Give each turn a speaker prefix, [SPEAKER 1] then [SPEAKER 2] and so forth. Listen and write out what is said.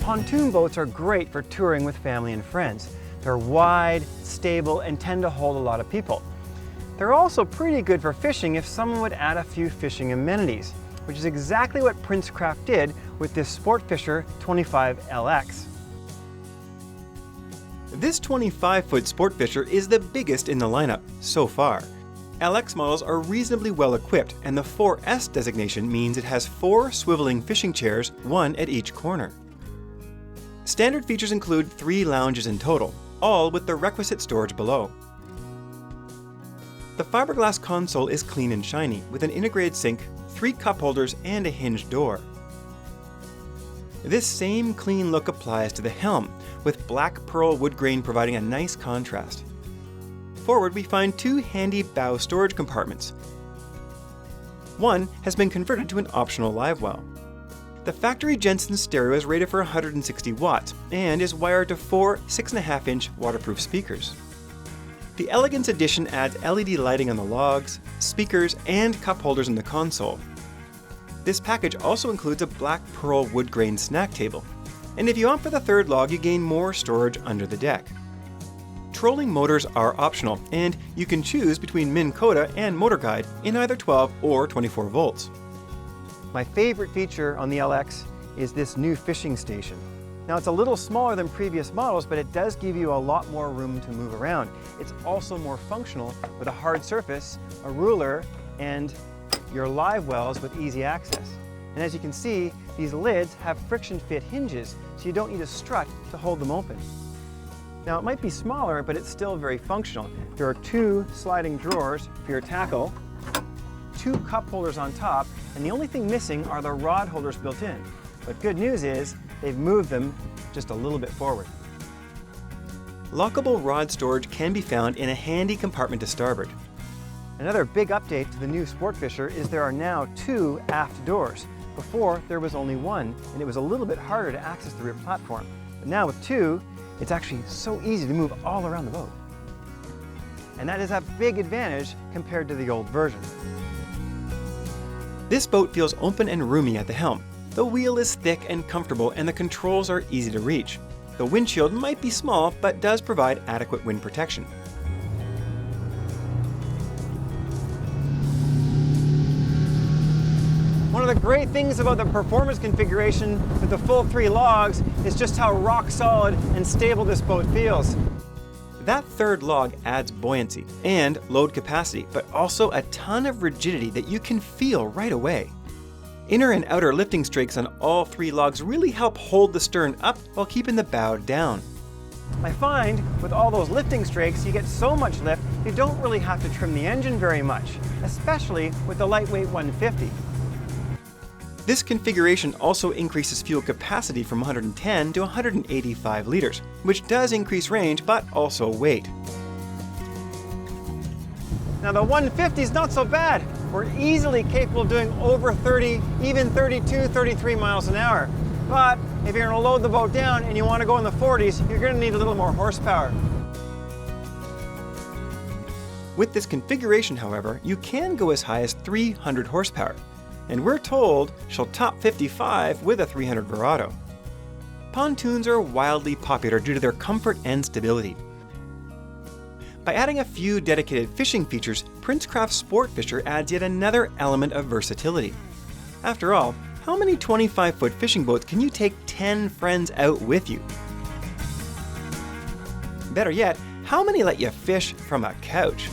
[SPEAKER 1] pontoon boats are great for touring with family and friends. They're wide, stable, and tend to hold a lot of people. They're also pretty good for fishing if someone would add a few fishing amenities, which is exactly what Princecraft did with this Sportfisher 25LX. This 25-foot Sportfisher is the biggest in the lineup so far. LX models are reasonably well equipped, and the 4S designation means it has 4 swiveling fishing chairs, 1 at each corner. Standard features include 3 lounges in total, all with the requisite storage below. The fiberglass console is clean and shiny, with an integrated sink, 3 cup holders, and a hinged door. This same clean look applies to the helm, with black pearl wood grain providing a nice contrast. Forward, we find 2 handy bow storage compartments. One has been converted to an optional live well. The factory Jensen stereo is rated for 160 watts and is wired to 4 6.5-inch waterproof speakers. The Elegance Edition adds LED lighting on the logs, speakers, and cup holders in the console. This package also includes a black pearl wood grain snack table. And if you opt for the 3rd log, you gain more storage under the deck. Trolling motors are optional, and you can choose between Minn Kota and Motor Guide in either 12 or 24 volts. My favorite feature on the LX is this new fishing station. Now, it's a little smaller than previous models, but it does give you a lot more room to move around. It's also more functional with a hard surface, a ruler, and your live wells with easy access. And as you can see, these lids have friction fit hinges, so you don't need a strut to hold them open. Now, it might be smaller, but it's still very functional. There are 2 sliding drawers for your tackle, 2 cup holders on top, and the only thing missing are the rod holders built in. But good news is, they've moved them just a little bit forward. Lockable rod storage can be found in a handy compartment to starboard. Another big update to the new Sportfisher is there are now 2 aft doors. Before, there was only 1, and it was a little bit harder to access the rear platform. But now with 2, it's actually so easy to move all around the boat. And that is a big advantage compared to the old version. This boat feels open and roomy at the helm. The wheel is thick and comfortable, and the controls are easy to reach. The windshield might be small, but does provide adequate wind protection. One of the great things about the performance configuration with the full 3 logs is just how rock solid and stable this boat feels. That 3rd log adds buoyancy and load capacity, but also a ton of rigidity that you can feel right away. Inner and outer lifting strakes on all 3 logs really help hold the stern up while keeping the bow down. I find with all those lifting strakes, you get so much lift, you don't really have to trim the engine very much, especially with the lightweight 150. This configuration also increases fuel capacity from 110 to 185 liters, which does increase range but also weight. Now the 150 is not so bad. We're easily capable of doing over 30, even 32, 33 miles an hour. But if you're going to load the boat down and you want to go in the 40s, you're going to need a little more horsepower. With this configuration, however, you can go as high as 300 horsepower. And we're told she'll top 55 with a 300 Verado. Pontoons are wildly popular due to their comfort and stability. By adding a few dedicated fishing features, Princecraft Sportfisher adds yet another element of versatility. After all, how many 25-foot fishing boats can you take 10 friends out with you? Better yet, how many let you fish from a couch?